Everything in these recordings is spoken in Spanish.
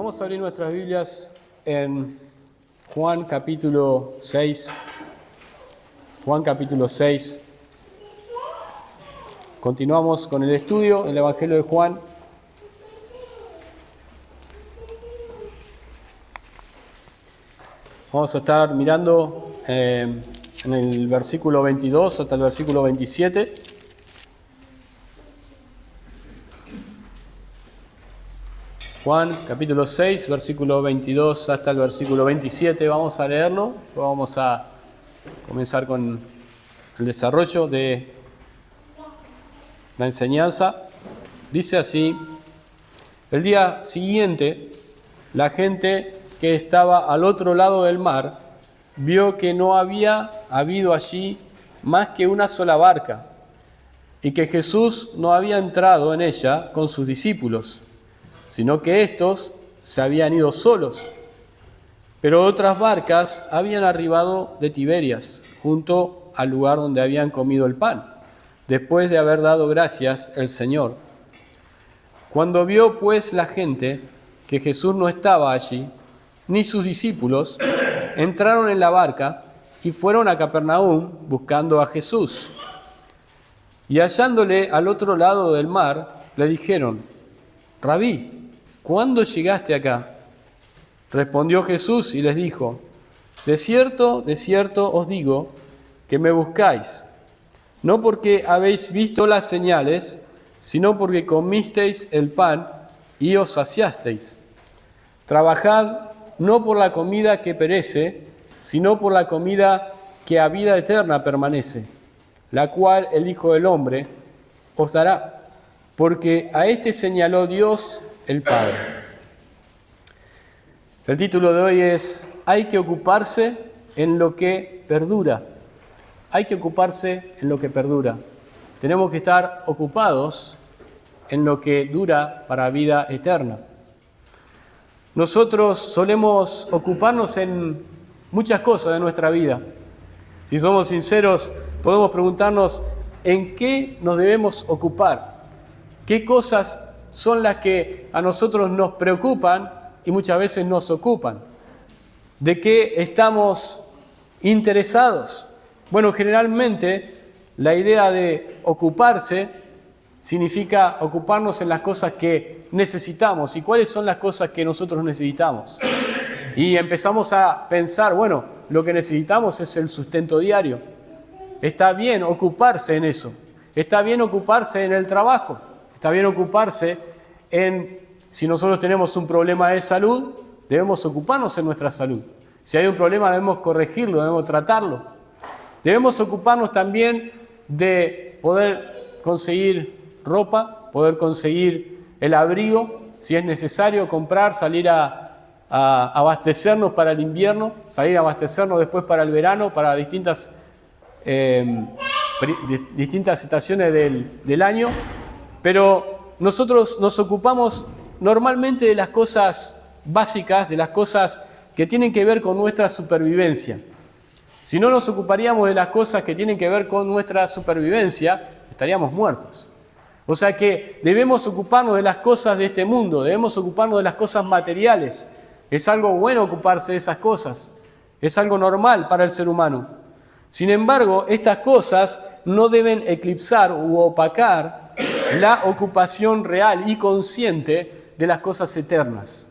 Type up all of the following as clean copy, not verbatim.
Vamos a abrir nuestras Biblias en Juan capítulo 6. Juan capítulo 6. Continuamos con el estudio del Evangelio de Juan. Vamos a estar mirando en el versículo 22 hasta el versículo 27. Juan capítulo 6, versículo 22 hasta el versículo 27. Vamos a leerlo. Vamos a comenzar con el desarrollo de la enseñanza. Dice así: el día siguiente, la gente que estaba al otro lado del mar vio que no había habido allí más que una sola barca y que Jesús no había entrado en ella con sus discípulos, sino que éstos se habían ido solos. Pero otras barcas habían arribado de Tiberias, junto al lugar donde habían comido el pan, después de haber dado gracias el Señor. Cuando vio pues la gente que Jesús no estaba allí, ni sus discípulos, entraron en la barca y fueron a Capernaum buscando a Jesús. Y hallándole al otro lado del mar, le dijeron: Rabí, ¿cuándo llegaste acá? Respondió Jesús y les dijo: de cierto os digo que me buscáis, no porque habéis visto las señales, sino porque comisteis el pan y os saciasteis. Trabajad no por la comida que perece, sino por la comida que a vida eterna permanece, la cual el Hijo del Hombre os dará, porque a este señaló Dios el Padre. El título de hoy es: hay que ocuparse en lo que perdura. Hay que ocuparse en lo que perdura. Tenemos que estar ocupados en lo que dura para vida eterna. Nosotros solemos ocuparnos en muchas cosas de nuestra vida. Si somos sinceros, podemos preguntarnos en qué nos debemos ocupar. ¿Qué cosas son las que a nosotros nos preocupan y muchas veces nos ocupan? ¿De qué estamos interesados? Bueno, generalmente la idea de ocuparse significa ocuparnos en las cosas que necesitamos. ¿Y cuáles son las cosas que nosotros necesitamos? Y empezamos a pensar, bueno, lo que necesitamos es el sustento diario. Está bien ocuparse en eso. Está bien ocuparse en el trabajo. Está bien ocuparse en, si nosotros tenemos un problema de salud, debemos ocuparnos en nuestra salud. Si hay un problema, debemos corregirlo, debemos tratarlo. Debemos ocuparnos también de poder conseguir ropa, poder conseguir el abrigo, si es necesario comprar, salir a abastecernos para el invierno, salir a abastecernos después para el verano, para distintas estaciones del año. Pero nosotros nos ocupamos normalmente de las cosas básicas, de las cosas que tienen que ver con nuestra supervivencia. Si no nos ocuparíamos de las cosas que tienen que ver con nuestra supervivencia, estaríamos muertos. O sea que debemos ocuparnos de las cosas de este mundo, debemos ocuparnos de las cosas materiales. Es algo bueno ocuparse de esas cosas, es algo normal para el ser humano. Sin embargo, estas cosas no deben eclipsar u opacar la ocupación real y consciente de las cosas eternas,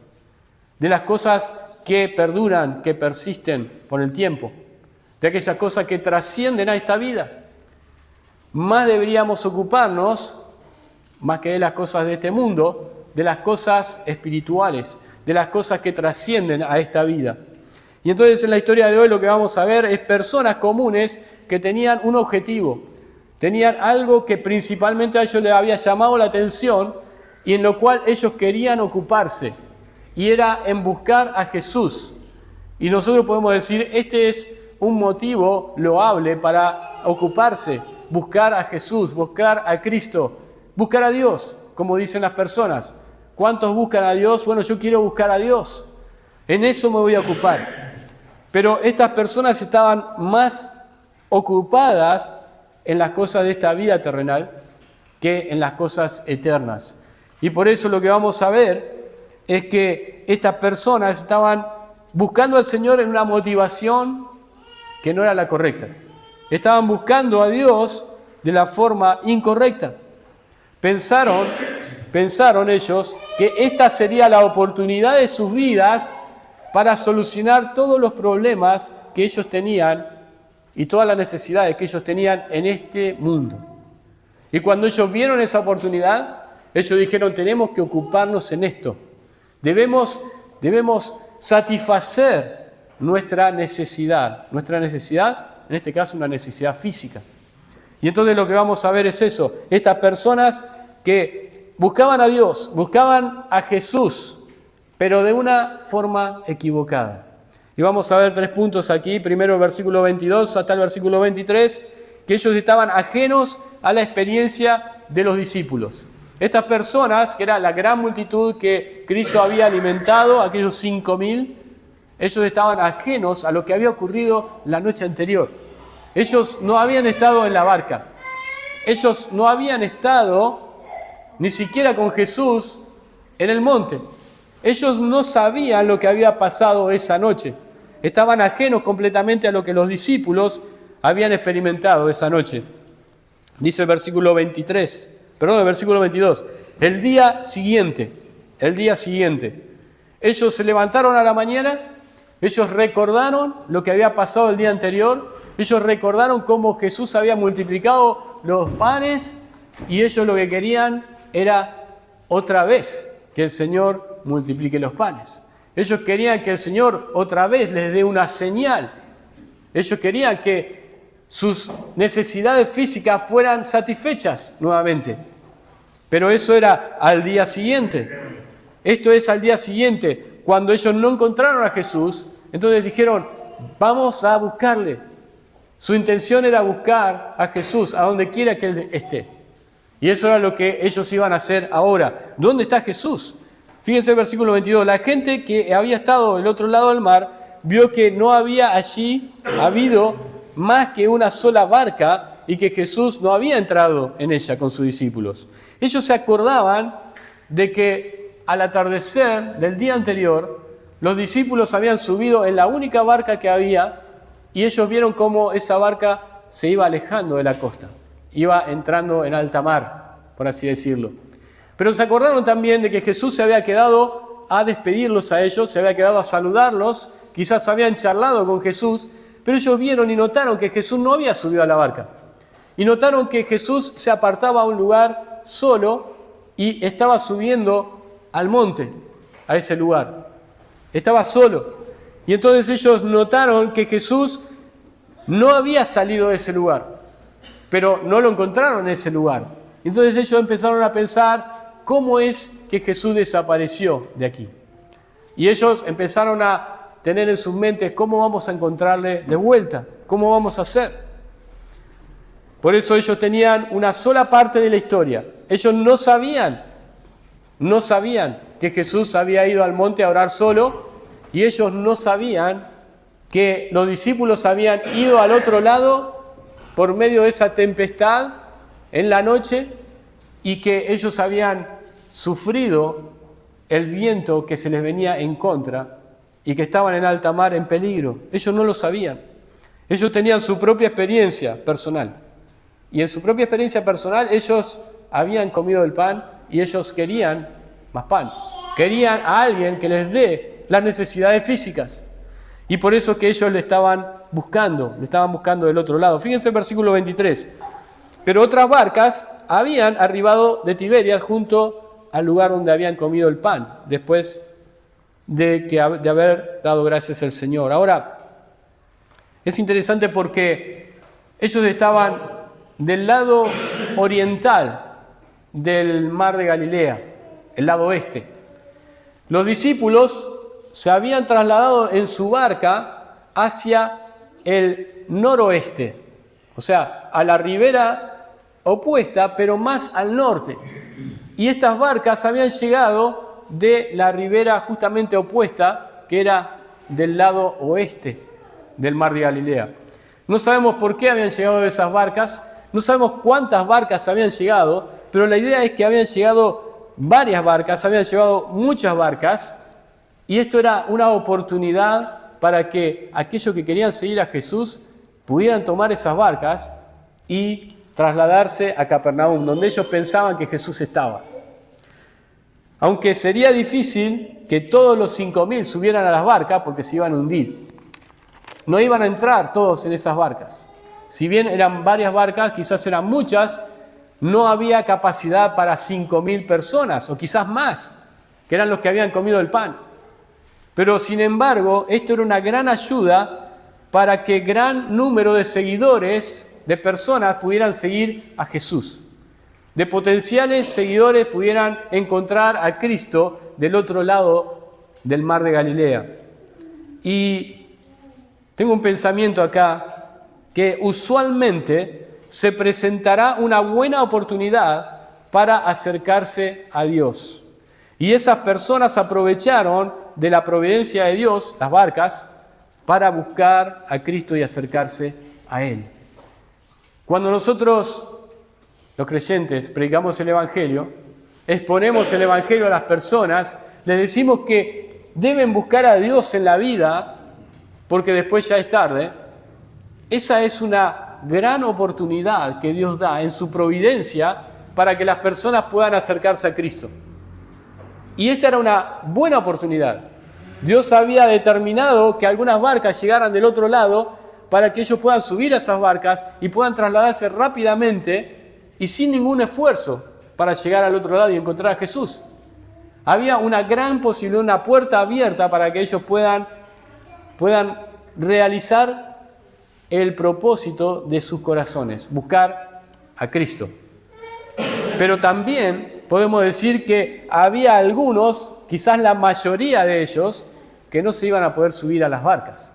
de las cosas que perduran, que persisten por el tiempo, de aquellas cosas que trascienden a esta vida. Más deberíamos ocuparnos, más que de las cosas de este mundo, de las cosas espirituales, de las cosas que trascienden a esta vida. Y entonces en la historia de hoy lo que vamos a ver es personas comunes que tenían un objetivo, tenían algo que principalmente a ellos les había llamado la atención y en lo cual ellos querían ocuparse, y era en buscar a Jesús. Y nosotros podemos decir, este es un motivo loable para ocuparse, buscar a Jesús, buscar a Cristo, buscar a Dios, como dicen las personas. ¿Cuántos buscan a Dios? Bueno, yo quiero buscar a Dios. En eso me voy a ocupar. Pero estas personas estaban más ocupadas en las cosas de esta vida terrenal que en las cosas eternas. Y por eso lo que vamos a ver es que que estas personas estaban buscando al Señor en una motivación que no era la correcta. Estaban buscando a Dios de la forma incorrecta. Pensaron ellos que esta sería la oportunidad de sus vidas para solucionar todos los problemas que ellos tenían y todas las necesidades que ellos tenían en este mundo. Y cuando ellos vieron esa oportunidad, ellos dijeron, tenemos que ocuparnos en esto. Debemos satisfacer nuestra necesidad. Nuestra necesidad, en este caso, una necesidad física. Y entonces lo que vamos a ver es eso. Estas personas que buscaban a Dios, buscaban a Jesús, pero de una forma equivocada. Y vamos a ver 3 puntos aquí. Primero el versículo 22 hasta el versículo 23, que ellos estaban ajenos a la experiencia de los discípulos. Estas personas, que era la gran multitud que Cristo había alimentado, aquellos 5.000, ellos estaban ajenos a lo que había ocurrido la noche anterior. Ellos no habían estado en la barca. Ellos no habían estado ni siquiera con Jesús en el monte. Ellos no sabían lo que había pasado esa noche. Estaban ajenos completamente a lo que los discípulos habían experimentado esa noche. Dice el versículo 22. El día siguiente, ellos se levantaron a la mañana, ellos recordaron lo que había pasado el día anterior, ellos recordaron cómo Jesús había multiplicado los panes y ellos lo que querían era otra vez que el Señor multiplique los panes. Ellos querían que el Señor otra vez les dé una señal. Ellos querían que sus necesidades físicas fueran satisfechas nuevamente. Pero eso era al día siguiente. Esto es al día siguiente. Cuando ellos no encontraron a Jesús, entonces dijeron, vamos a buscarle. Su intención era buscar a Jesús a donde quiera que Él esté. Y eso era lo que ellos iban a hacer ahora. ¿Dónde está Jesús? Fíjense el versículo 22. La gente que había estado del otro lado del mar vio que no había allí habido más que una sola barca y que Jesús no había entrado en ella con sus discípulos. Ellos se acordaban de que al atardecer del día anterior, los discípulos habían subido en la única barca que había y ellos vieron cómo esa barca se iba alejando de la costa, iba entrando en alta mar, por así decirlo. Pero se acordaron también de que Jesús se había quedado a despedirlos a ellos, se había quedado a saludarlos, quizás habían charlado con Jesús, pero ellos vieron y notaron que Jesús no había subido a la barca. Y notaron que Jesús se apartaba a un lugar solo y estaba subiendo al monte, a ese lugar. Estaba solo. Y entonces ellos notaron que Jesús no había salido de ese lugar, pero no lo encontraron en ese lugar. Entonces ellos empezaron a pensar, ¿cómo es que Jesús desapareció de aquí? Y ellos empezaron a tener en sus mentes, ¿cómo vamos a encontrarle de vuelta? ¿Cómo vamos a hacer? Por eso ellos tenían una sola parte de la historia. Ellos no sabían que Jesús había ido al monte a orar solo, y ellos no sabían que los discípulos habían ido al otro lado por medio de esa tempestad en la noche y que ellos habían sufrido el viento que se les venía en contra y que estaban en alta mar en peligro. Ellos no lo sabían. Ellos tenían su propia experiencia personal. Y en su propia experiencia personal ellos habían comido el pan y ellos querían más pan. Querían a alguien que les dé las necesidades físicas. Y por eso que ellos le estaban buscando del otro lado. Fíjense el versículo 23. Pero otras barcas habían arribado de Tiberias junto al lugar donde habían comido el pan, después de haber dado gracias al Señor. Ahora, es interesante porque ellos estaban del lado oriental del mar de Galilea, el lado oeste. Los discípulos se habían trasladado en su barca hacia el noroeste, o sea, a la ribera opuesta, pero más al norte. Y estas barcas habían llegado de la ribera justamente opuesta, que era del lado oeste del mar de Galilea. No sabemos por qué habían llegado esas barcas, no sabemos cuántas barcas habían llegado, pero la idea es que habían llegado varias barcas, habían llegado muchas barcas, Y esto era una oportunidad para que aquellos que querían seguir a Jesús pudieran tomar esas barcas y trasladarse a Capernaum, donde ellos pensaban que Jesús estaba. Aunque sería difícil que todos los 5.000 subieran a las barcas porque se iban a hundir. No iban a entrar todos en esas barcas. Si bien eran varias barcas, quizás eran muchas, no había capacidad para 5.000 personas, o quizás más, que eran los que habían comido el pan. Pero sin embargo, esto era una gran ayuda para que gran número de seguidores, de personas, pudieran seguir a Jesús. De potenciales seguidores pudieran encontrar a Cristo del otro lado del mar de Galilea. Y tengo un pensamiento acá, que usualmente se presentará una buena oportunidad para acercarse a Dios. Y esas personas aprovecharon de la providencia de Dios, las barcas, para buscar a Cristo y acercarse a Él. Cuando nosotros, los creyentes, predicamos el Evangelio, exponemos el Evangelio a las personas, les decimos que deben buscar a Dios en la vida, porque después ya es tarde. Esa es una gran oportunidad que Dios da en su providencia para que las personas puedan acercarse a Cristo. Y esta era una buena oportunidad. Dios había determinado que algunas barcas llegaran del otro lado para que ellos puedan subir a esas barcas y puedan trasladarse rápidamente y sin ningún esfuerzo para llegar al otro lado y encontrar a Jesús. Había una gran posibilidad, una puerta abierta para que ellos puedan realizar el propósito de sus corazones, buscar a Cristo. Pero también podemos decir que había algunos, quizás la mayoría de ellos, que no se iban a poder subir a las barcas.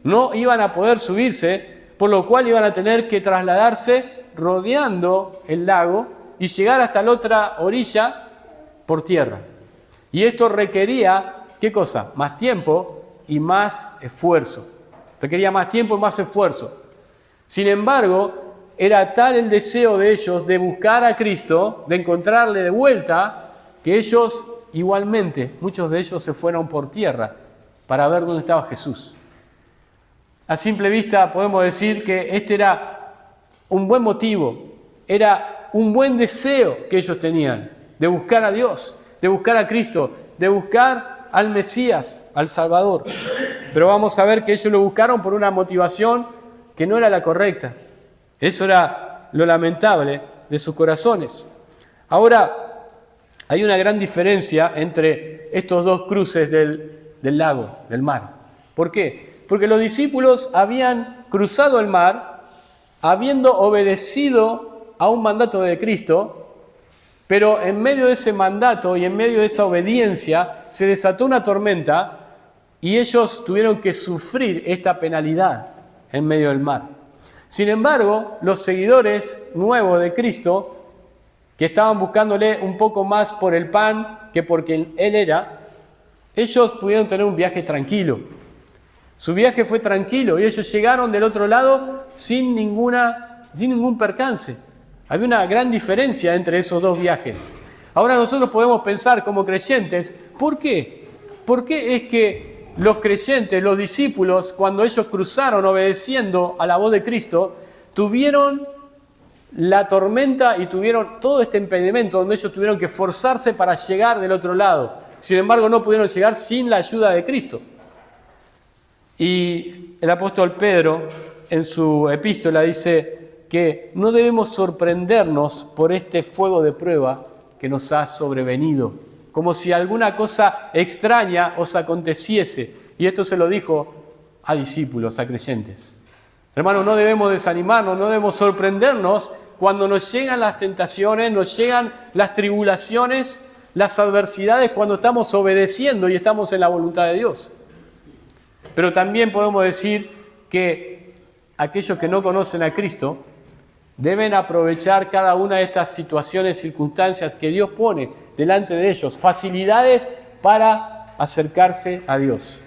No iban a poder subirse, por lo cual iban a tener que trasladarse rodeando el lago y llegar hasta la otra orilla por tierra. Y esto requería, ¿qué cosa? Más tiempo y más esfuerzo. Requería más tiempo y más esfuerzo. Sin embargo, era tal el deseo de ellos de buscar a Cristo, de encontrarle de vuelta, que ellos igualmente, muchos de ellos se fueron por tierra para ver dónde estaba Jesús. A simple vista podemos decir que este era un buen motivo, era un buen deseo que ellos tenían de buscar a Dios, de buscar a Cristo, de buscar al Mesías, al Salvador. Pero vamos a ver que ellos lo buscaron por una motivación que no era la correcta. Eso era lo lamentable de sus corazones. Ahora, hay una gran diferencia entre estos dos cruces del lago, del mar. ¿Por qué? Porque los discípulos habían cruzado el mar, habiendo obedecido a un mandato de Cristo, pero en medio de ese mandato y en medio de esa obediencia se desató una tormenta y ellos tuvieron que sufrir esta penalidad en medio del mar. Sin embargo, los seguidores nuevos de Cristo, que estaban buscándole un poco más por el pan que porque Él era, ellos pudieron tener un viaje tranquilo. Su viaje fue tranquilo y ellos llegaron del otro lado sin ningún percance. Había una gran diferencia entre esos dos viajes. Ahora nosotros podemos pensar como creyentes, ¿por qué? ¿Por qué es que los creyentes, los discípulos, cuando ellos cruzaron obedeciendo a la voz de Cristo, tuvieron la tormenta y tuvieron todo este impedimento donde ellos tuvieron que forzarse para llegar del otro lado? Sin embargo, no pudieron llegar sin la ayuda de Cristo. Y el apóstol Pedro, en su epístola, dice que no debemos sorprendernos por este fuego de prueba que nos ha sobrevenido, como si alguna cosa extraña os aconteciese. Y esto se lo dijo a discípulos, a creyentes. Hermanos, no debemos desanimarnos, no debemos sorprendernos cuando nos llegan las tentaciones, nos llegan las tribulaciones, las adversidades, cuando estamos obedeciendo y estamos en la voluntad de Dios. Pero también podemos decir que aquellos que no conocen a Cristo deben aprovechar cada una de estas situaciones, circunstancias que Dios pone delante de ellos, facilidades para acercarse a Dios.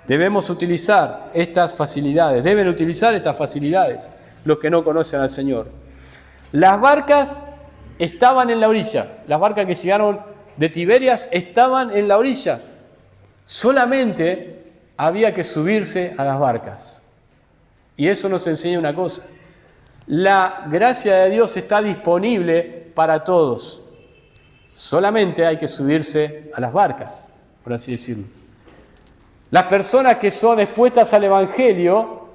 Debemos utilizar estas facilidades, deben utilizar estas facilidades los que no conocen al Señor. Las barcas estaban en la orilla, las barcas que llegaron de Tiberias estaban en la orilla. Solamente había que subirse a las barcas. Y eso nos enseña una cosa. La gracia de Dios está disponible para todos. Solamente hay que subirse a las barcas, por así decirlo. Las personas que son expuestas al Evangelio,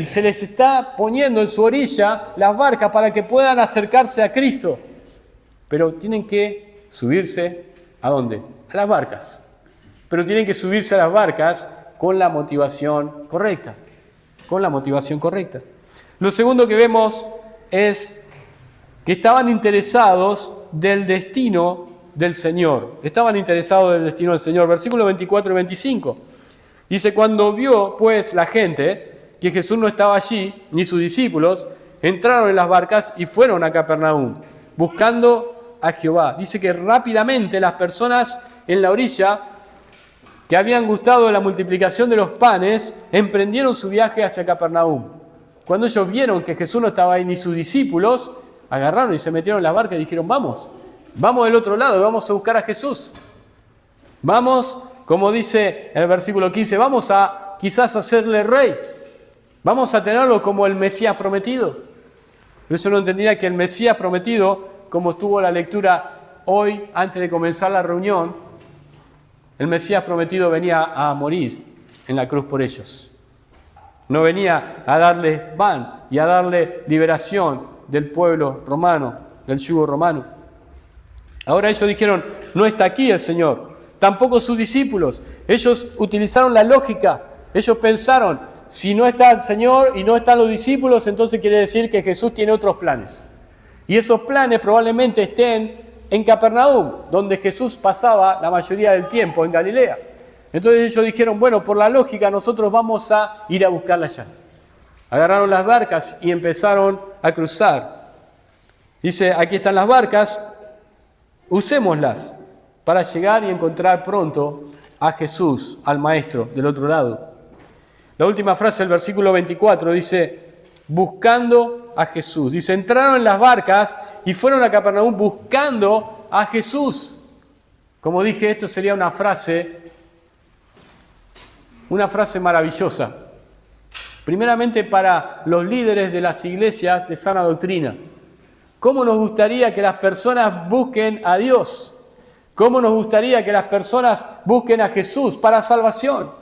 se les está poniendo en su orilla las barcas para que puedan acercarse a Cristo. Pero tienen que subirse, ¿a dónde? A las barcas. Pero tienen que subirse a las barcas con la motivación correcta. Con la motivación correcta. Lo segundo que vemos es que estaban interesados del destino del Señor. Estaban interesados del destino del Señor. Versículos 24 y 25. Dice, cuando vio pues la gente que Jesús no estaba allí, ni sus discípulos, entraron en las barcas y fueron a Capernaum, buscando a Jehová. Dice que rápidamente las personas en la orilla, que habían gustado de la multiplicación de los panes, emprendieron su viaje hacia Capernaum. Cuando ellos vieron que Jesús no estaba ahí ni sus discípulos, agarraron y se metieron en la barca y dijeron, vamos del otro lado, vamos a buscar a Jesús. Vamos, como dice en el versículo 15, vamos a quizás hacerle rey. Vamos a tenerlo como el Mesías prometido. Pero eso no entendía que el Mesías prometido, como estuvo la lectura hoy, antes de comenzar la reunión, el Mesías prometido venía a morir en la cruz por ellos. No venía a darles pan y a darle liberación del pueblo romano, del yugo romano. Ahora ellos dijeron, no está aquí el Señor, tampoco sus discípulos. Ellos utilizaron la lógica, ellos pensaron, si no está el Señor y no están los discípulos, entonces quiere decir que Jesús tiene otros planes. Y esos planes probablemente estén en Capernaum, donde Jesús pasaba la mayoría del tiempo, en Galilea. Entonces ellos dijeron, bueno, por la lógica nosotros vamos a ir a buscarla allá. Agarraron las barcas y empezaron a cruzar. Dice, aquí están las barcas, usémoslas para llegar y encontrar pronto a Jesús, al Maestro, del otro lado. La última frase del versículo 24 dice, buscando a Jesús. Dice, entraron en las barcas y fueron a Capernaum buscando a Jesús. Como dije, esto sería una frase maravillosa. Primeramente para los líderes de las iglesias de sana doctrina. ¿Cómo nos gustaría que las personas busquen a Dios? ¿Cómo nos gustaría que las personas busquen a Jesús para salvación?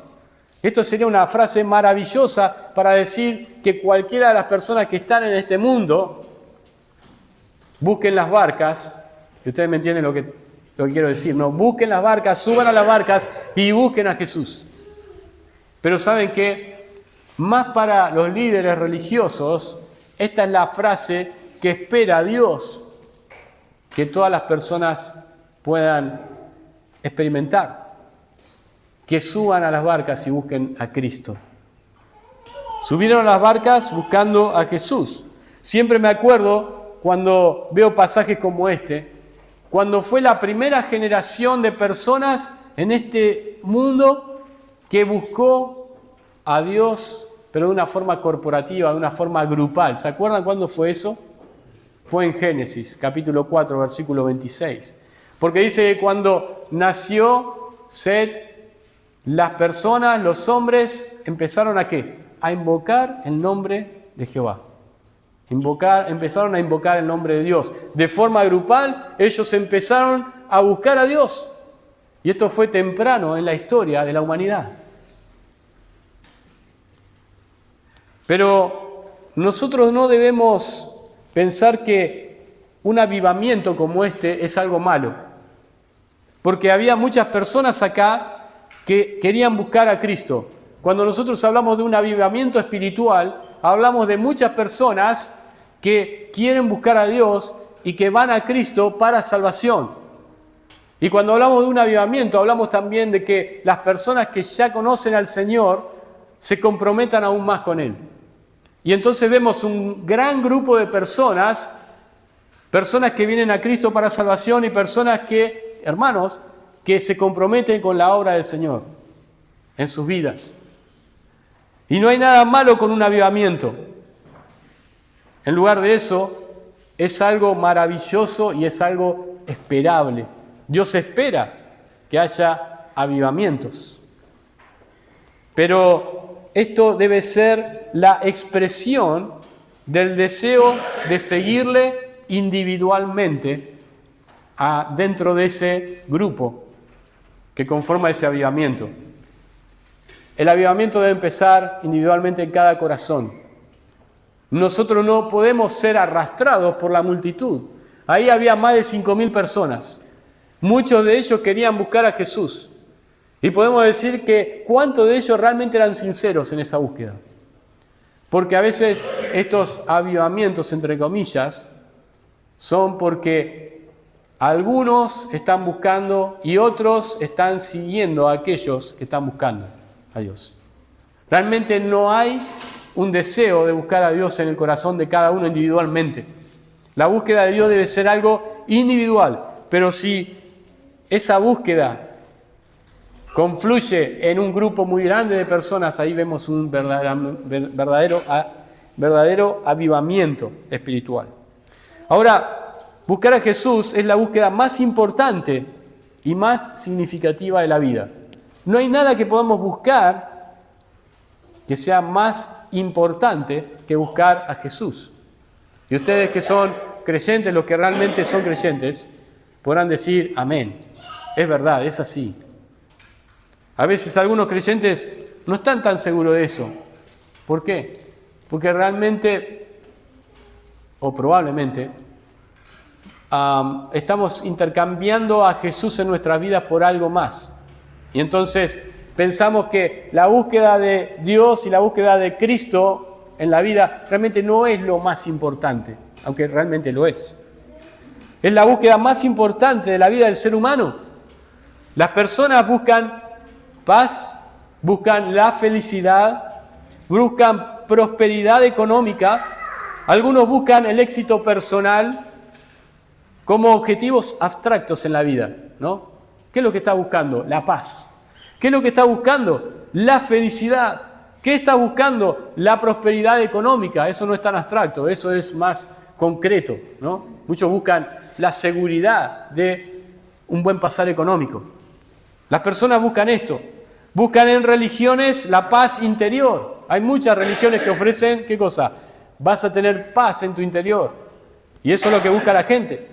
Esto sería una frase maravillosa para decir que cualquiera de las personas que están en este mundo busquen las barcas, y ustedes me entienden lo que quiero decir, ¿no? Busquen las barcas, suban a las barcas y busquen a Jesús. Pero ¿saben qué? Más para los líderes religiosos, esta es la frase que espera Dios que todas las personas puedan experimentar. Que suban a las barcas y busquen a Cristo. Subieron a las barcas buscando a Jesús. Siempre me acuerdo cuando veo pasajes como este, cuando fue la primera generación de personas en este mundo que buscó a Dios, pero de una forma corporativa, de una forma grupal. ¿Se acuerdan cuándo fue eso? Fue en Génesis, capítulo 4, versículo 26. Porque dice que cuando nació Set, las personas, los hombres, empezaron ¿a qué? A invocar el nombre de Jehová. Empezaron a invocar el nombre de Dios. De forma grupal, ellos empezaron a buscar a Dios. Y esto fue temprano en la historia de la humanidad. Pero nosotros no debemos pensar que un avivamiento como este es algo malo. Porque había muchas personas acá que querían buscar a Cristo. Cuando nosotros hablamos de un avivamiento espiritual, hablamos de muchas personas que quieren buscar a Dios y que van a Cristo para salvación. Y cuando hablamos de un avivamiento, hablamos también de que las personas que ya conocen al Señor se comprometan aún más con Él. Y entonces vemos un gran grupo de personas que vienen a Cristo para salvación y personas que, hermanos, que se comprometen con la obra del Señor en sus vidas. Y no hay nada malo con un avivamiento. En lugar de eso, es algo maravilloso y es algo esperable. Dios espera que haya avivamientos. Pero esto debe ser la expresión del deseo de seguirle individualmente dentro de ese grupo que conforma ese avivamiento. El avivamiento debe empezar individualmente en cada corazón. Nosotros no podemos ser arrastrados por la multitud. Ahí había más de 5.000 personas. Muchos de ellos querían buscar a Jesús. Y podemos decir que cuántos de ellos realmente eran sinceros en esa búsqueda. Porque a veces estos avivamientos, entre comillas, son porque algunos están buscando y otros están siguiendo a aquellos que están buscando a Dios. Realmente no hay un deseo de buscar a Dios en el corazón de cada uno individualmente. La búsqueda de Dios debe ser algo individual, pero si esa búsqueda confluye en un grupo muy grande de personas, ahí vemos un verdadero avivamiento espiritual. Ahora, buscar a Jesús es la búsqueda más importante y más significativa de la vida. No hay nada que podamos buscar que sea más importante que buscar a Jesús. Y ustedes que son creyentes, los que realmente son creyentes, podrán decir amén. Es verdad, es así. A veces algunos creyentes no están tan seguros de eso. ¿Por qué? Porque realmente, o probablemente, estamos intercambiando a Jesús en nuestras vidas por algo más. Y entonces pensamos que la búsqueda de Dios y la búsqueda de Cristo en la vida realmente no es lo más importante, aunque realmente lo es. Es la búsqueda más importante de la vida del ser humano. Las personas buscan paz, buscan la felicidad, buscan prosperidad económica, algunos buscan el éxito personal como objetivos abstractos en la vida, ¿no? ¿Qué es lo que está buscando? La paz. ¿Qué es lo que está buscando? La felicidad. ¿Qué está buscando? La prosperidad económica. Eso no es tan abstracto, eso es más concreto, ¿no? Muchos buscan la seguridad de un buen pasar económico. Las personas buscan esto. Buscan en religiones la paz interior. Hay muchas religiones que ofrecen, ¿qué cosa? Vas a tener paz en tu interior. Y eso es lo que busca la gente.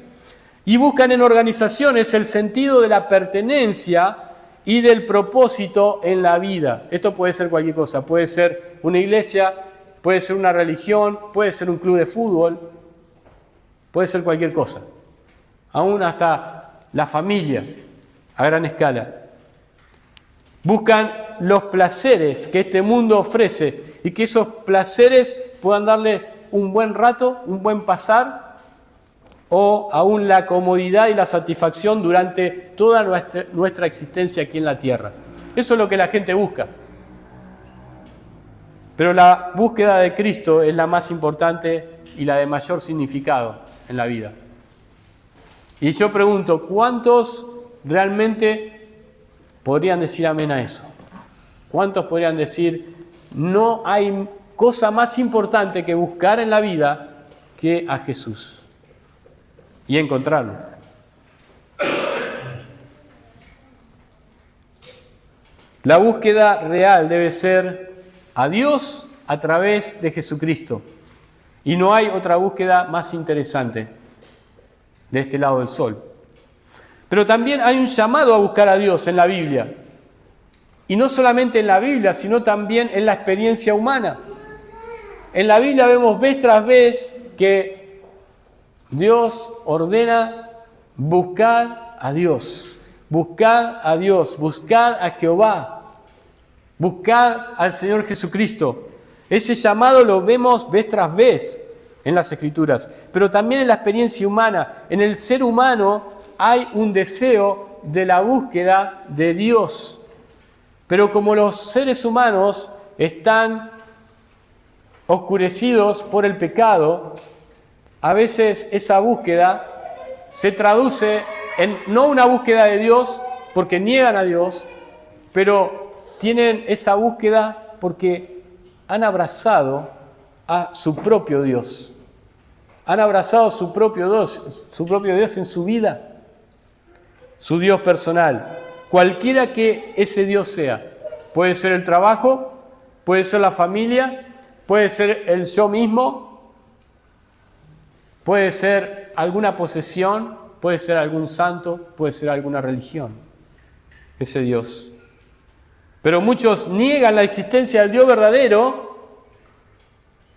Y buscan en organizaciones el sentido de la pertenencia y del propósito en la vida. Esto puede ser cualquier cosa. Puede ser una iglesia, puede ser una religión, puede ser un club de fútbol, puede ser cualquier cosa. Aún hasta la familia a gran escala. Buscan los placeres que este mundo ofrece y que esos placeres puedan darle un buen rato, un buen pasar o aún la comodidad y la satisfacción durante toda nuestra existencia aquí en la tierra. Eso es lo que la gente busca. Pero la búsqueda de Cristo es la más importante y la de mayor significado en la vida. Y yo pregunto, ¿cuántos realmente podrían decir amén a eso? ¿Cuántos podrían decir, no hay cosa más importante que buscar en la vida que a Jesús y encontrarlo? La búsqueda real debe ser a Dios a través de Jesucristo. Y no hay otra búsqueda más interesante de este lado del sol. Pero también hay un llamado a buscar a Dios en la Biblia. Y no solamente en la Biblia, sino también en la experiencia humana. En la Biblia vemos vez tras vez que Dios ordena buscar a Dios. Buscar a Dios, buscar a Jehová, buscar al Señor Jesucristo. Ese llamado lo vemos vez tras vez en las Escrituras, pero también en la experiencia humana. En el ser humano hay un deseo de la búsqueda de Dios. Pero como los seres humanos están oscurecidos por el pecado, a veces esa búsqueda se traduce en no una búsqueda de Dios porque niegan a Dios, pero tienen esa búsqueda porque han abrazado a su propio Dios. Han abrazado su propio Dios en su vida. su Dios personal, cualquiera que ese Dios sea. Puede ser el trabajo, puede ser la familia, puede ser el yo mismo, puede ser alguna posesión, puede ser algún santo, puede ser alguna religión. Ese Dios. Pero muchos niegan la existencia del Dios verdadero,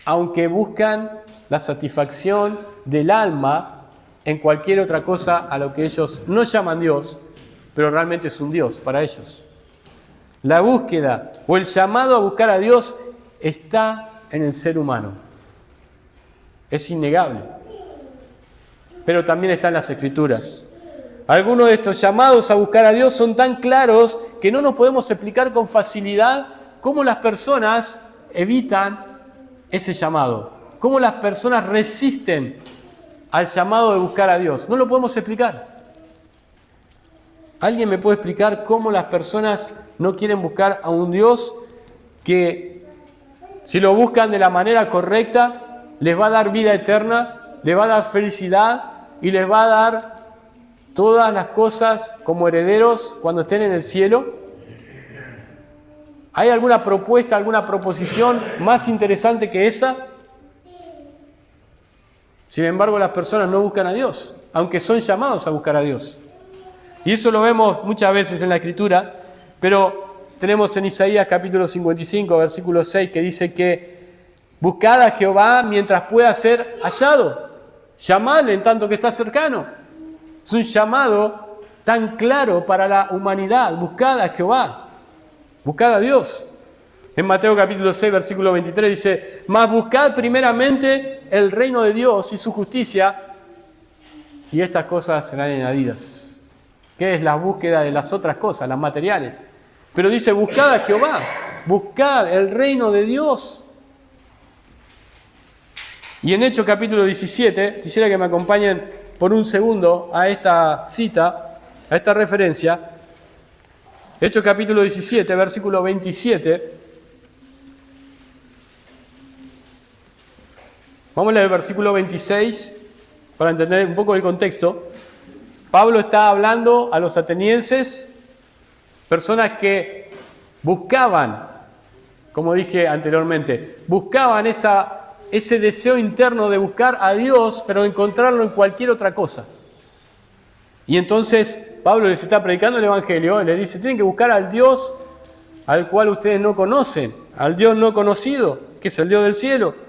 aunque buscan la satisfacción del alma en cualquier otra cosa a lo que ellos no llaman Dios, pero realmente es un Dios para ellos. La búsqueda o el llamado a buscar a Dios está en el ser humano. Es innegable. Pero también está en las Escrituras. Algunos de estos llamados a buscar a Dios son tan claros que no nos podemos explicar con facilidad cómo las personas evitan ese llamado, cómo las personas resisten al llamado de buscar a Dios. No lo podemos explicar. ¿Alguien me puede explicar cómo las personas no quieren buscar a un Dios que, si lo buscan de la manera correcta, les va a dar vida eterna, les va a dar felicidad y les va a dar todas las cosas como herederos cuando estén en el cielo? ¿Hay alguna propuesta, alguna proposición más interesante que esa? Sin embargo, las personas no buscan a Dios, aunque son llamados a buscar a Dios. Y eso lo vemos muchas veces en la Escritura, pero tenemos en Isaías capítulo 55, versículo 6, que dice que buscad a Jehová mientras pueda ser hallado. Llamadle en tanto que está cercano. Es un llamado tan claro para la humanidad. Buscad a Jehová. Buscad a Dios. En Mateo capítulo 6, versículo 23 dice: mas buscad primeramente el reino de Dios y su justicia, y estas cosas serán añadidas. ¿Qué es la búsqueda de las otras cosas, las materiales? Pero dice: buscad a Jehová. Buscad el reino de Dios. Y en Hechos capítulo 17, quisiera que me acompañen por un segundo a esta cita, a esta referencia. Hechos capítulo 17, versículo 27. Vamos a leer el versículo 26 para entender un poco el contexto. Pablo está hablando a los atenienses, personas que buscaban, como dije anteriormente, buscaban ese deseo interno de buscar a Dios, pero encontrarlo en cualquier otra cosa. Y entonces Pablo les está predicando el Evangelio y les dice: tienen que buscar al Dios al cual ustedes no conocen, al Dios no conocido, que es el Dios del cielo.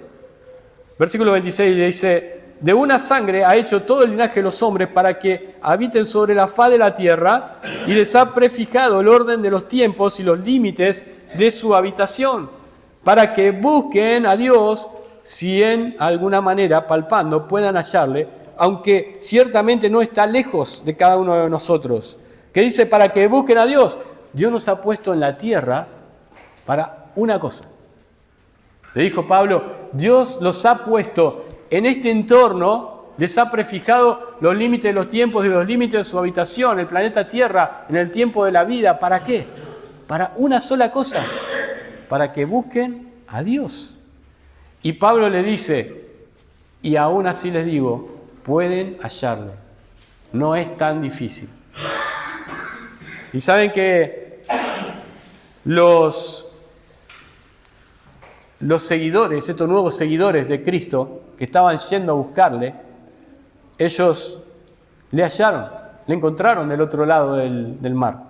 Versículo 26 le dice: de una sangre ha hecho todo el linaje de los hombres para que habiten sobre la faz de la tierra, y les ha prefijado el orden de los tiempos y los límites de su habitación, para que busquen a Dios, si en alguna manera, palpando, puedan hallarle, aunque ciertamente no está lejos de cada uno de nosotros. Que dice: para que busquen a Dios. Dios nos ha puesto en la tierra para una cosa. Le dijo Pablo: Dios los ha puesto en este entorno, les ha prefijado los límites de los tiempos y los límites de su habitación, el planeta Tierra, en el tiempo de la vida. ¿Para qué? Para una sola cosa: para que busquen a Dios. Y Pablo le dice: y aún así les digo, pueden hallarlo. No es tan difícil. Y saben que los seguidores, estos nuevos seguidores de Cristo, que estaban yendo a buscarle, ellos le hallaron, le encontraron del otro lado del mar.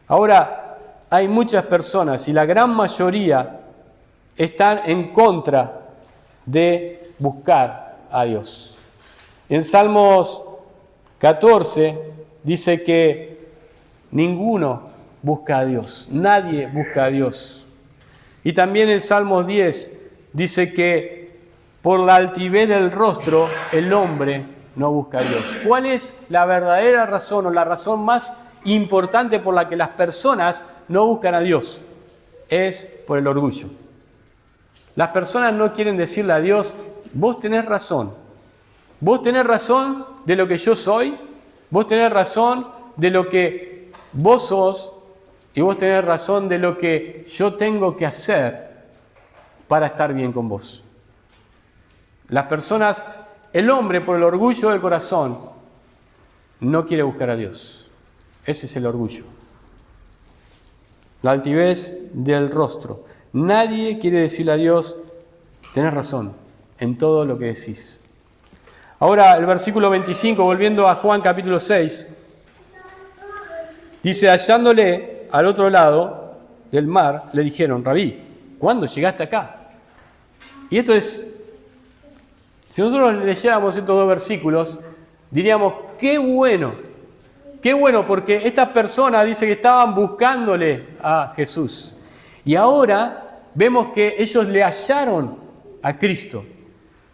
Ahora, hay muchas personas, y la gran mayoría están en contra de buscar a Dios. En Salmos 14 dice que ninguno busca a Dios, nadie busca a Dios. Y también en Salmos 10 dice que por la altivez del rostro el hombre no busca a Dios. ¿Cuál es la verdadera razón o la razón más importante por la que las personas no buscan a Dios? Es por el orgullo. Las personas no quieren decirle a Dios: vos tenés razón. Vos tenés razón de lo que yo soy, vos tenés razón de lo que vos sos, y vos tenés razón de lo que yo tengo que hacer para estar bien con vos. Las personas, el hombre por el orgullo del corazón, no quiere buscar a Dios. Ese es el orgullo. La altivez del rostro. Nadie quiere decirle a Dios, tenés razón en todo lo que decís. Ahora el versículo 25, volviendo a Juan capítulo 6, dice, hallándole al otro lado del mar, le dijeron, Rabí, ¿cuándo llegaste acá? Y esto es, si nosotros leyéramos estos dos versículos, diríamos, qué bueno, porque estas personas dice que estaban buscándole a Jesús. Y ahora vemos que ellos le hallaron a Cristo.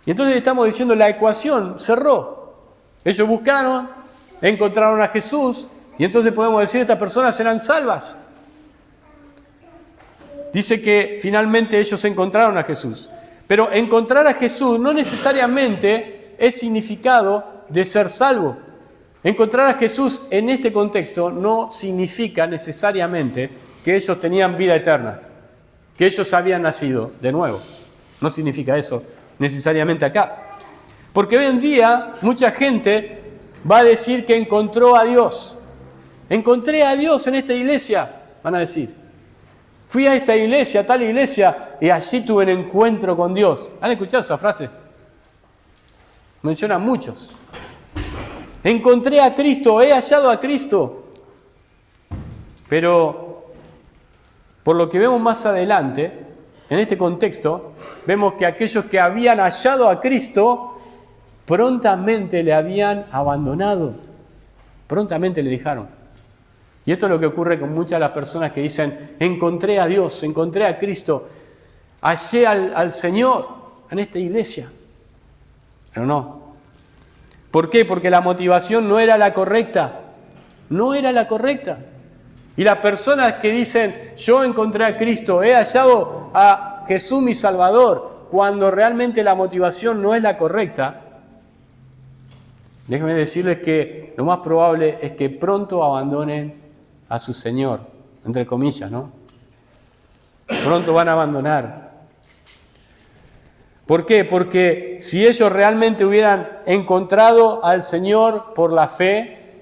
Y entonces estamos diciendo, la ecuación cerró. Ellos buscaron, encontraron a Jesús, y entonces podemos decir, estas personas serán salvas. Dice que finalmente ellos encontraron a Jesús. Pero encontrar a Jesús no necesariamente es significado de ser salvo. Encontrar a Jesús en este contexto no significa necesariamente que ellos tenían vida eterna, que ellos habían nacido de nuevo. No significa eso necesariamente acá. Porque hoy en día mucha gente va a decir que encontró a Dios. Encontré a Dios en esta iglesia, van a decir. Fui a esta iglesia, a tal iglesia, y allí tuve un encuentro con Dios. ¿Han escuchado esa frase? Mencionan muchos. Encontré a Cristo, he hallado a Cristo. Pero, por lo que vemos más adelante, en este contexto, vemos que aquellos que habían hallado a Cristo, prontamente le habían abandonado. Prontamente le dejaron. Y esto es lo que ocurre con muchas de las personas que dicen, encontré a Dios, encontré a Cristo, hallé al Señor en esta iglesia. Pero no. ¿Por qué? Porque la motivación no era la correcta. No era la correcta. Y las personas que dicen, yo encontré a Cristo, he hallado a Jesús mi Salvador, cuando realmente la motivación no es la correcta, déjenme decirles que lo más probable es que pronto abandonen a su Señor, entre comillas, ¿no? Pronto van a abandonar. ¿Por qué? Porque si ellos realmente hubieran encontrado al Señor por la fe,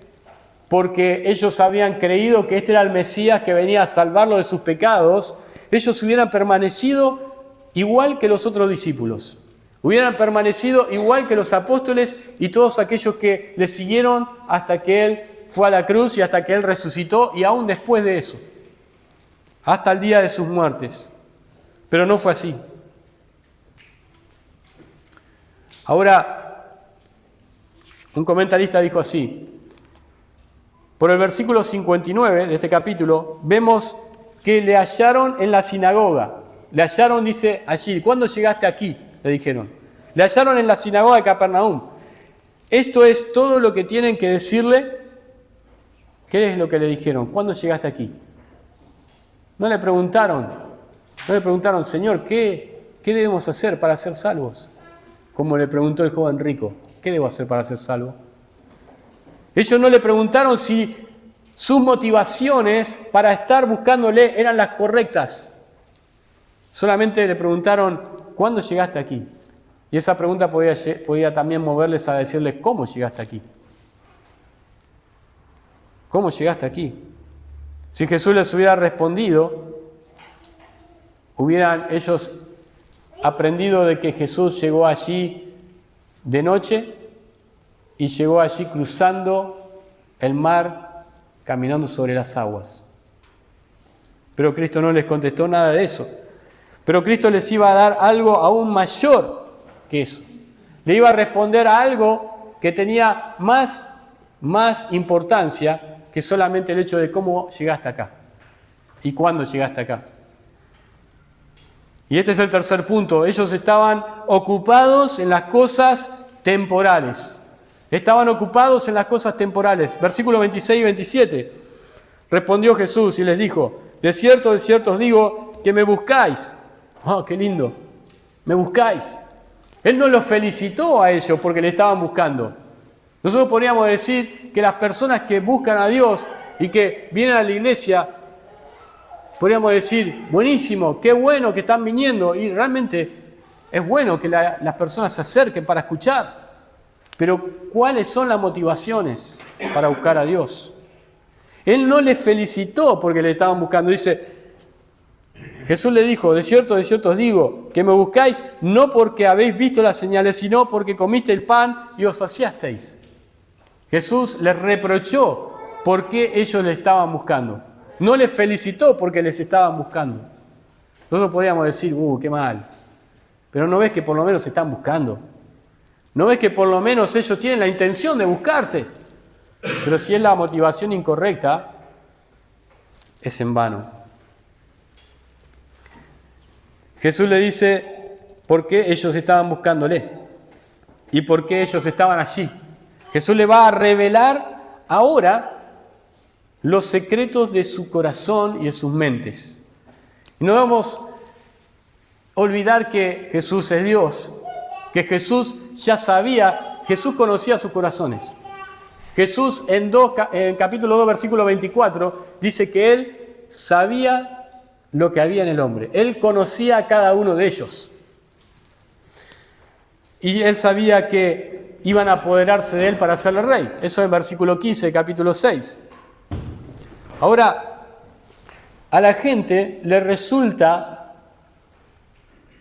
porque ellos habían creído que este era el Mesías que venía a salvarlos de sus pecados, ellos hubieran permanecido igual que los otros discípulos. Hubieran permanecido igual que los apóstoles y todos aquellos que le siguieron hasta que Él fue a la cruz y hasta que Él resucitó y aún después de eso, hasta el día de sus muertes. Pero no fue así. Ahora, un comentarista dijo así, por el versículo 59 de este capítulo, vemos que le hallaron en la sinagoga. Le hallaron, dice allí, ¿cuándo llegaste aquí? Le dijeron. Le hallaron en la sinagoga de Capernaum. Esto es todo lo que tienen que decirle. ¿Qué es lo que le dijeron? ¿Cuándo llegaste aquí? No le preguntaron, Señor, ¿qué debemos hacer para ser salvos? Como le preguntó el joven rico, ¿qué debo hacer para ser salvo? Ellos no le preguntaron si sus motivaciones para estar buscándole eran las correctas. Solamente le preguntaron, ¿cuándo llegaste aquí? Y esa pregunta podía también moverles a decirles, ¿cómo llegaste aquí? ¿Cómo llegaste aquí? Si Jesús les hubiera respondido, hubieran ellos aprendido de que Jesús llegó allí de noche y llegó allí cruzando el mar, caminando sobre las aguas. Pero Cristo no les contestó nada de eso. Pero Cristo les iba a dar algo aún mayor que eso. Le iba a responder a algo que tenía más importancia que solamente el hecho de cómo llegaste acá y cuándo llegaste acá. Y este es el tercer punto. Ellos estaban ocupados en las cosas temporales. Estaban ocupados en las cosas temporales. Versículos 26 y 27. Respondió Jesús y les dijo, de cierto os digo que me buscáis. ¡Oh, qué lindo! Me buscáis. Él no los felicitó a ellos porque le estaban buscando. Nosotros podríamos decir que las personas que buscan a Dios y que vienen a la iglesia, podríamos decir, buenísimo, qué bueno que están viniendo. Y realmente es bueno que las personas se acerquen para escuchar. Pero ¿cuáles son las motivaciones para buscar a Dios? Él no les felicitó porque le estaban buscando. Dice, Jesús le dijo, de cierto os digo, que me buscáis no porque habéis visto las señales, sino porque comiste el pan y os saciasteis. Jesús les reprochó por qué ellos le estaban buscando. No les felicitó porque les estaban buscando. Nosotros podríamos decir, qué mal. Pero ¿no ves que por lo menos se están buscando? ¿No ves que por lo menos ellos tienen la intención de buscarte? Pero si es la motivación incorrecta, es en vano. Jesús le dice por qué ellos estaban buscándole y por qué ellos estaban allí. Jesús le va a revelar ahora los secretos de su corazón y de sus mentes. Y no debemos olvidar que Jesús es Dios, que Jesús ya sabía, Jesús conocía sus corazones. Jesús en capítulo 2, versículo 24, dice que Él sabía lo que había en el hombre. Él conocía a cada uno de ellos. Y Él sabía que iban a apoderarse de Él para hacerle rey. Eso en versículo 15 de capítulo 6. Ahora, a la gente le resulta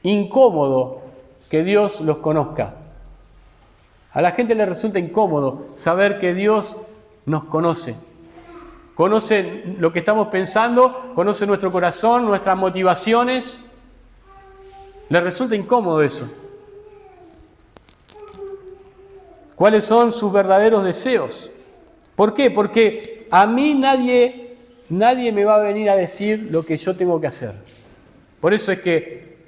incómodo que Dios los conozca. A la gente le resulta incómodo saber que Dios nos conoce. Conoce lo que estamos pensando, conoce nuestro corazón, nuestras motivaciones. Le resulta incómodo eso. ¿Cuáles son sus verdaderos deseos? ¿Por qué? Porque a mí nadie me va a venir a decir lo que yo tengo que hacer. Por eso es que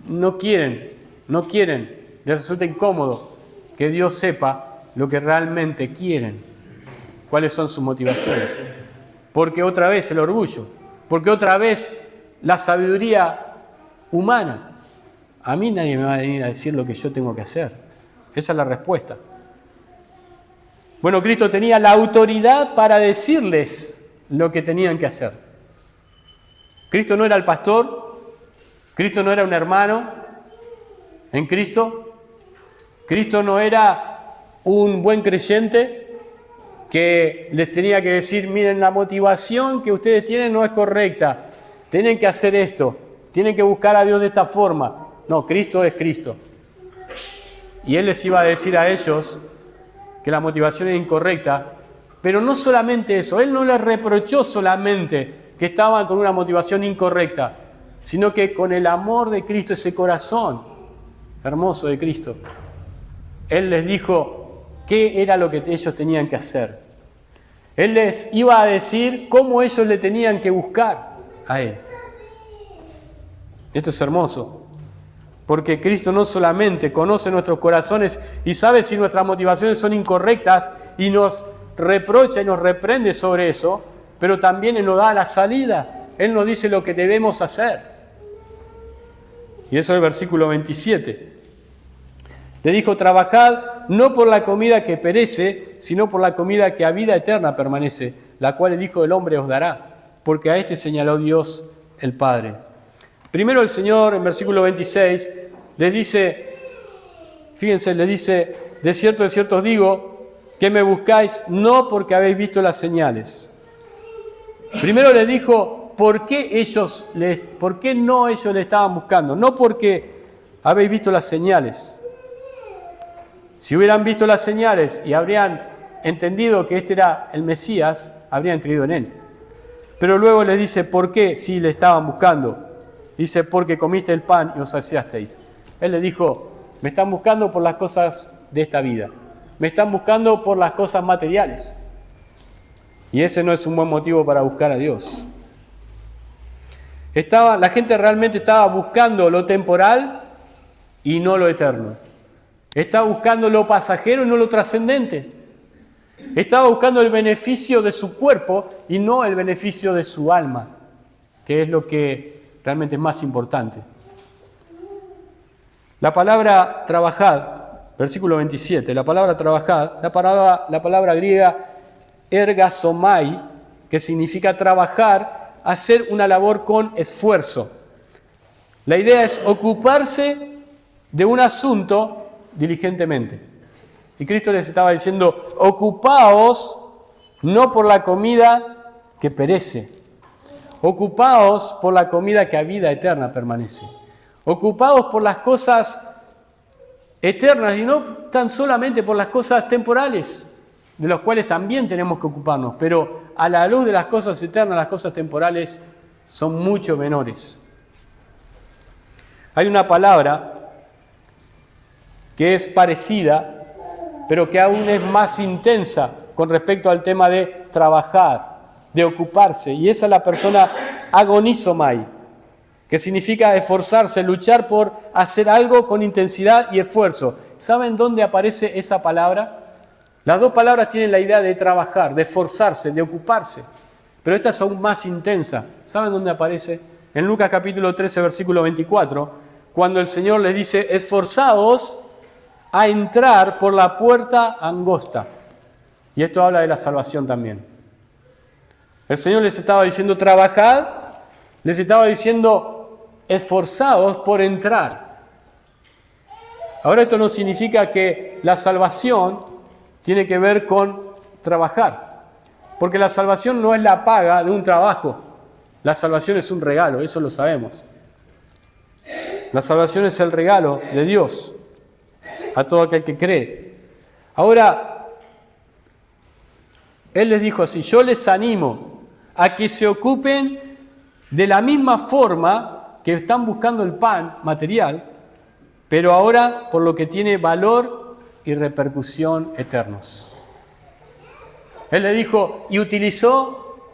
no quieren, les resulta incómodo que Dios sepa lo que realmente quieren, cuáles son sus motivaciones. Porque otra vez el orgullo, porque otra vez la sabiduría humana. A mí nadie me va a venir a decir lo que yo tengo que hacer. Esa es la respuesta. Bueno, Cristo tenía la autoridad para decirles lo que tenían que hacer. Cristo no era el pastor, Cristo no era un hermano en Cristo, Cristo no era un buen creyente que les tenía que decir, miren, la motivación que ustedes tienen no es correcta, tienen que hacer esto, tienen que buscar a Dios de esta forma. No, Cristo es Cristo. Y Él les iba a decir a ellos que la motivación era incorrecta, pero no solamente eso, Él no les reprochó solamente que estaban con una motivación incorrecta, sino que con el amor de Cristo, ese corazón hermoso de Cristo, Él les dijo qué era lo que ellos tenían que hacer. Él les iba a decir cómo ellos le tenían que buscar a Él. Esto es hermoso, porque Cristo no solamente conoce nuestros corazones y sabe si nuestras motivaciones son incorrectas y nos reprocha y nos reprende sobre eso, pero también Él nos da la salida. Él nos dice lo que debemos hacer. Y eso es el versículo 27. Le dijo, trabajad no por la comida que perece, sino por la comida que a vida eterna permanece, la cual el Hijo del Hombre os dará, porque a este señaló Dios el Padre. Primero el Señor, en versículo 26, les dice, fíjense, les dice, de cierto os digo, que me buscáis no porque habéis visto las señales. Primero les dijo, ¿por qué no ellos le estaban buscando? No porque habéis visto las señales. Si hubieran visto las señales y habrían entendido que este era el Mesías, habrían creído en Él. Pero luego les dice, ¿por qué si le estaban buscando? Dice, porque comiste el pan y os saciasteis. Él les dijo, me están buscando por las cosas de esta vida. Me están buscando por las cosas materiales. Y ese no es un buen motivo para buscar a Dios. La gente realmente estaba buscando lo temporal y no lo eterno. Estaba buscando lo pasajero y no lo trascendente. Estaba buscando el beneficio de su cuerpo y no el beneficio de su alma, que es lo que realmente es más importante. La palabra trabajad, versículo 27, la palabra trabajad, la palabra griega ergasomai, que significa trabajar, hacer una labor con esfuerzo. La idea es ocuparse de un asunto diligentemente. Y Cristo les estaba diciendo, ocupaos no por la comida que perece, ocupaos por la comida que a vida eterna permanece. Ocupaos por las cosas eternas y no tan solamente por las cosas temporales, de las cuales también tenemos que ocuparnos, pero a la luz de las cosas eternas, las cosas temporales son mucho menores. Hay una palabra que es parecida, pero que aún es más intensa con respecto al tema de trabajar, de ocuparse, y esa es la persona agonizomai, que significa esforzarse, luchar por hacer algo con intensidad y esfuerzo. ¿Saben dónde aparece esa palabra? Las dos palabras tienen la idea de trabajar, de esforzarse, de ocuparse, pero esta es aún más intensa. ¿Saben dónde aparece? En Lucas capítulo 13, versículo 24, cuando el Señor les dice, esforzaos a entrar por la puerta angosta. Y esto habla de la salvación también. El Señor les estaba diciendo, trabajad, les estaba diciendo, esforzaos por entrar. Ahora esto no significa que la salvación tiene que ver con trabajar, porque la salvación no es la paga de un trabajo, la salvación es un regalo, eso lo sabemos. La salvación es el regalo de Dios a todo aquel que cree. Ahora, Él les dijo así, yo les animo a que se ocupen de la misma forma que están buscando el pan material, pero ahora por lo que tiene valor y repercusión eternos. Él le dijo y utilizó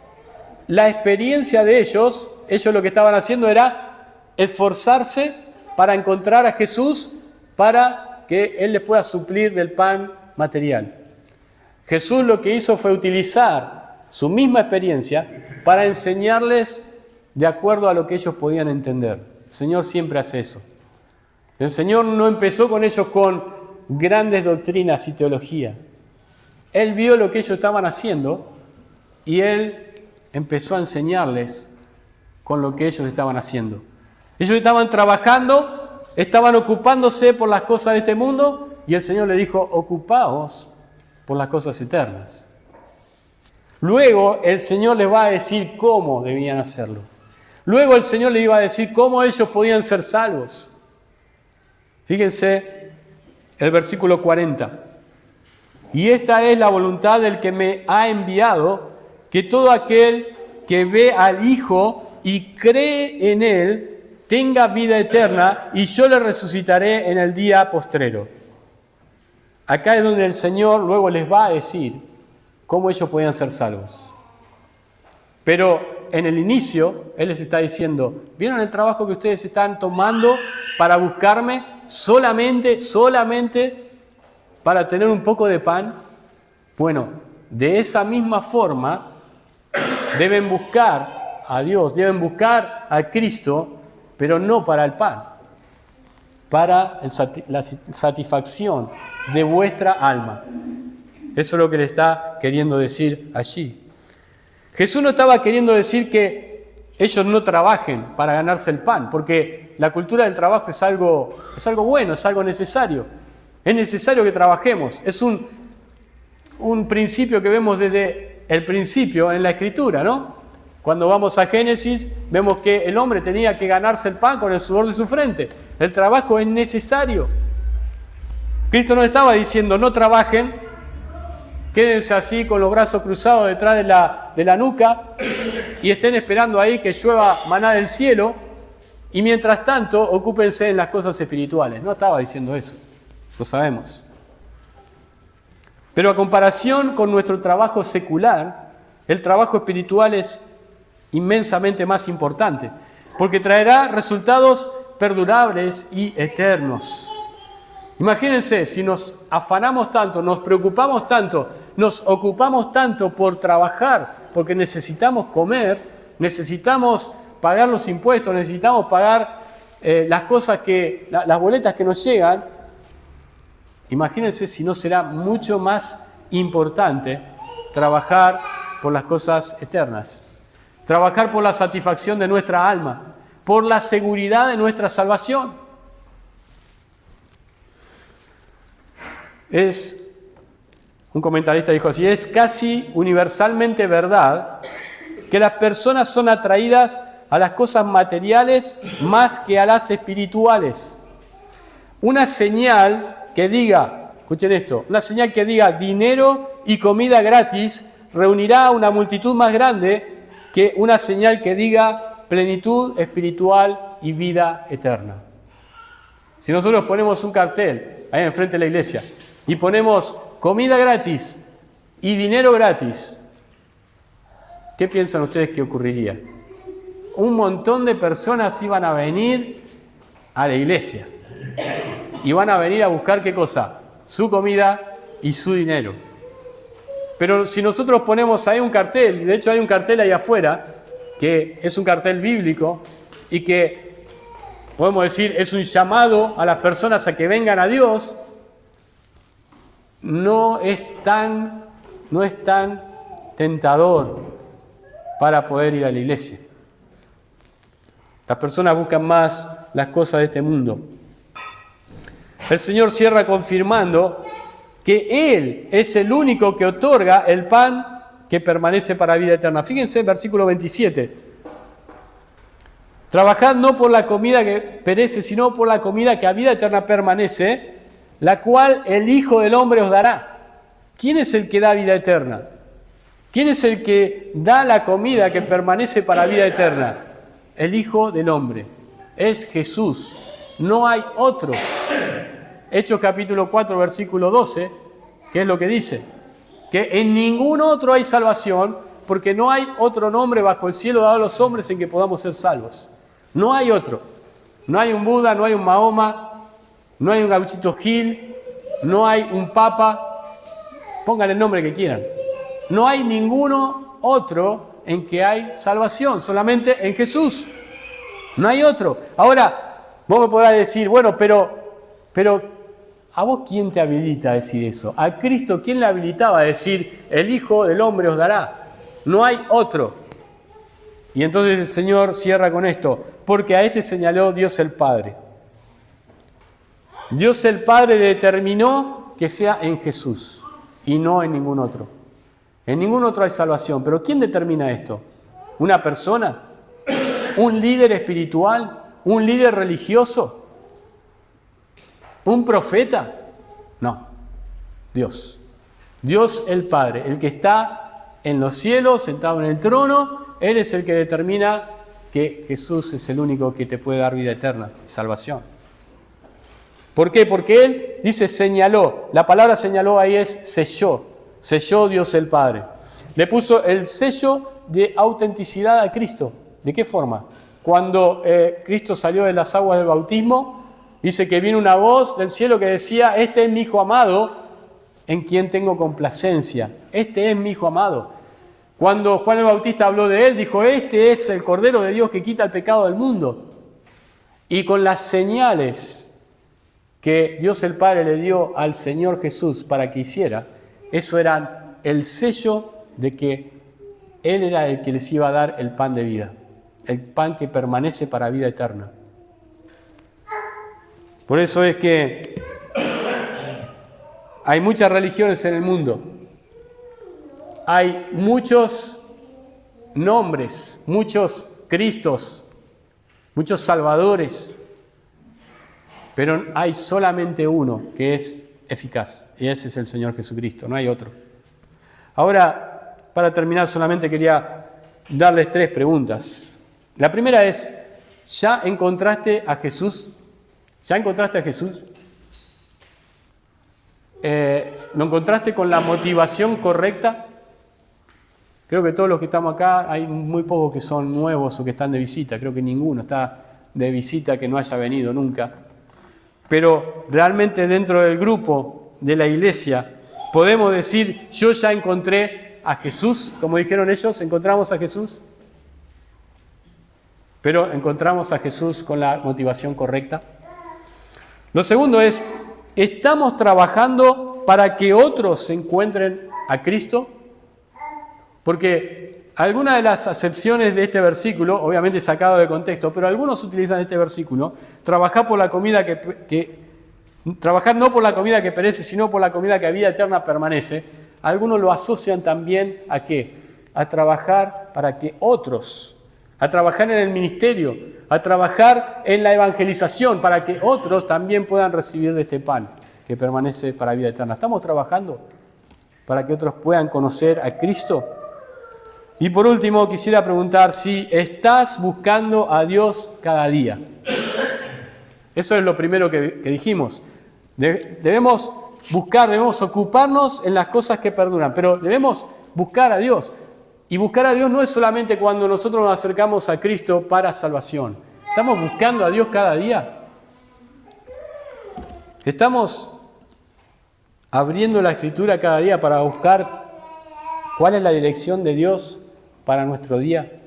la experiencia de ellos lo que estaban haciendo era esforzarse para encontrar a Jesús para que Él les pueda suplir del pan material. Jesús lo que hizo fue utilizar su misma experiencia para enseñarles de acuerdo a lo que ellos podían entender. El Señor siempre hace eso. El Señor no empezó con ellos con grandes doctrinas y teología. Él vio lo que ellos estaban haciendo y Él empezó a enseñarles con lo que ellos estaban haciendo. Ellos estaban trabajando, estaban ocupándose por las cosas de este mundo y el Señor le dijo, ocupaos por las cosas eternas. Luego el Señor les va a decir cómo debían hacerlo. Luego el Señor les iba a decir cómo ellos podían ser salvos. Fíjense el versículo 40. Y esta es la voluntad del que me ha enviado, que todo aquel que ve al Hijo y cree en Él tenga vida eterna, y yo le resucitaré en el día postrero. Acá es donde el Señor luego les va a decir cómo ellos podían ser salvos. Pero en el inicio, Él les está diciendo, ¿vieron el trabajo que ustedes están tomando para buscarme solamente para tener un poco de pan? Bueno, de esa misma forma deben buscar a Dios, deben buscar a Cristo, pero no para el pan, para la satisfacción de vuestra alma. Eso es lo que le está queriendo decir allí. Jesús no estaba queriendo decir que ellos no trabajen para ganarse el pan, porque la cultura del trabajo es algo bueno, es algo necesario. Es necesario que trabajemos. Es un principio que vemos desde el principio en la Escritura, ¿no? Cuando vamos a Génesis, vemos que el hombre tenía que ganarse el pan con el sudor de su frente. El trabajo es necesario. Cristo no estaba diciendo no trabajen, quédense así con los brazos cruzados detrás de la nuca y estén esperando ahí que llueva maná del cielo y mientras tanto ocúpense en las cosas espirituales. No estaba diciendo eso, lo sabemos. Pero a comparación con nuestro trabajo secular, el trabajo espiritual es inmensamente más importante, porque traerá resultados perdurables y eternos. Imagínense, si nos afanamos tanto, nos preocupamos tanto, nos ocupamos tanto por trabajar, porque necesitamos comer, necesitamos pagar los impuestos, necesitamos pagar las cosas las boletas que nos llegan, imagínense si no será mucho más importante trabajar por las cosas eternas, trabajar por la satisfacción de nuestra alma, por la seguridad de nuestra salvación. Es Un comentarista dijo así: es casi universalmente verdad que las personas son atraídas a las cosas materiales más que a las espirituales. Una señal que diga, escuchen esto, una señal que diga dinero y comida gratis reunirá a una multitud más grande que una señal que diga plenitud espiritual y vida eterna. Si nosotros ponemos un cartel ahí enfrente de la iglesia y ponemos comida gratis y dinero gratis, ¿qué piensan ustedes que ocurriría? Un montón de personas iban a venir a la iglesia y van a venir a buscar ¿qué cosa? Su comida y su dinero. Pero si nosotros ponemos ahí un cartel, y de hecho hay un cartel ahí afuera, que es un cartel bíblico y que podemos decir es un llamado a las personas a que vengan a Dios, no es tan tentador para poder ir a la iglesia. Las personas buscan más las cosas de este mundo. El Señor cierra confirmando que Él es el único que otorga el pan que permanece para vida eterna. Fíjense en versículo 27. Trabajad no por la comida que perece, sino por la comida que a vida eterna permanece, la cual el Hijo del Hombre os dará. ¿Quién es el que da vida eterna? ¿Quién es el que da la comida que permanece para vida eterna? El Hijo del Hombre. Es Jesús. No hay otro. Hechos capítulo 4, versículo 12, ¿qué es lo que dice? Que en ningún otro hay salvación, porque no hay otro nombre bajo el cielo dado a los hombres en que podamos ser salvos. No hay otro. No hay un Buda, no hay un Mahoma, no hay un Gauchito Gil, no hay un Papa. Pónganle el nombre que quieran. No hay ninguno otro en que hay salvación, solamente en Jesús. No hay otro. Ahora, vos me podrás decir, bueno, pero ¿a vos quién te habilita a decir eso? ¿A Cristo quién le habilitaba a decir, el Hijo del Hombre os dará? No hay otro. Y entonces el Señor cierra con esto, porque a este señaló Dios el Padre. Dios el Padre determinó que sea en Jesús y no en ningún otro. En ningún otro hay salvación. ¿Pero quién determina esto? ¿Una persona? ¿Un líder espiritual? ¿Un líder religioso? ¿Un profeta? No, Dios. Dios el Padre, el que está en los cielos, sentado en el trono, Él es el que determina que Jesús es el único que te puede dar vida eterna, salvación. ¿Por qué? Porque Él dice señaló. La palabra señaló ahí es selló. Selló Dios el Padre. Le puso el sello de autenticidad a Cristo. ¿De qué forma? Cuando Cristo salió de las aguas del bautismo, dice que vino una voz del cielo que decía, este es mi Hijo amado, en quien tengo complacencia. Este es mi Hijo amado. Cuando Juan el Bautista habló de él, dijo, este es el Cordero de Dios que quita el pecado del mundo. Y con las señales que Dios el Padre le dio al Señor Jesús para que hiciera, eso era el sello de que Él era el que les iba a dar el pan de vida, el pan que permanece para vida eterna. Por eso es que hay muchas religiones en el mundo, hay muchos nombres, muchos Cristos, muchos salvadores, pero hay solamente uno que es eficaz, y ese es el Señor Jesucristo, no hay otro. Ahora, para terminar, solamente quería darles 3 preguntas. La primera es, ¿ya encontraste a Jesús? ¿Ya encontraste a Jesús? ¿Lo encontraste con la motivación correcta? Creo que todos los que estamos acá, hay muy pocos que son nuevos o que están de visita. Creo que ninguno está de visita que no haya venido nunca. Pero realmente dentro del grupo de la iglesia podemos decir, yo ya encontré a Jesús, como dijeron ellos, ¿encontramos a Jesús? Pero ¿encontramos a Jesús con la motivación correcta? Lo segundo es, ¿estamos trabajando para que otros encuentren a Cristo? Porque algunas de las acepciones de este versículo, obviamente sacado de contexto, pero algunos utilizan este versículo, trabajar por la comida que trabajar no por la comida que perece, sino por la comida que a vida eterna permanece, algunos lo asocian también ¿a qué? A trabajar para que otros, a trabajar en el ministerio, a trabajar en la evangelización, para que otros también puedan recibir de este pan que permanece para vida eterna. ¿Estamos trabajando para que otros puedan conocer a Cristo? Y por último, quisiera preguntar si estás buscando a Dios cada día. Eso es lo primero que dijimos. Debemos buscar, debemos ocuparnos en las cosas que perduran, pero debemos buscar a Dios. Y buscar a Dios no es solamente cuando nosotros nos acercamos a Cristo para salvación. ¿Estamos buscando a Dios cada día? ¿Estamos abriendo la Escritura cada día para buscar cuál es la dirección de Dios para nuestro día?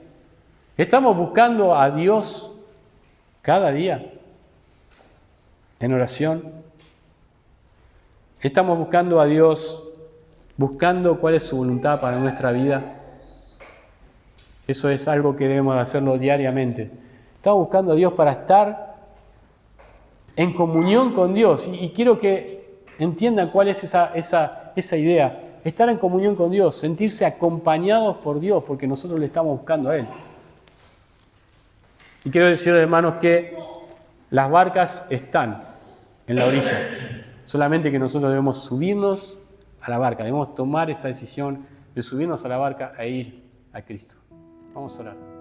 ¿Estamos buscando a Dios cada día en oración? ¿Estamos buscando a Dios, buscando cuál es su voluntad para nuestra vida? Eso es algo que debemos hacerlo diariamente. Estamos buscando a Dios para estar en comunión con Dios. Y quiero que entiendan cuál es esa idea. Estar en comunión con Dios, sentirse acompañados por Dios, porque nosotros le estamos buscando a Él. Y quiero decirles, hermanos, que las barcas están en la orilla. Solamente que nosotros debemos subirnos a la barca, debemos tomar esa decisión de subirnos a la barca e ir a Cristo. Vamos a orar.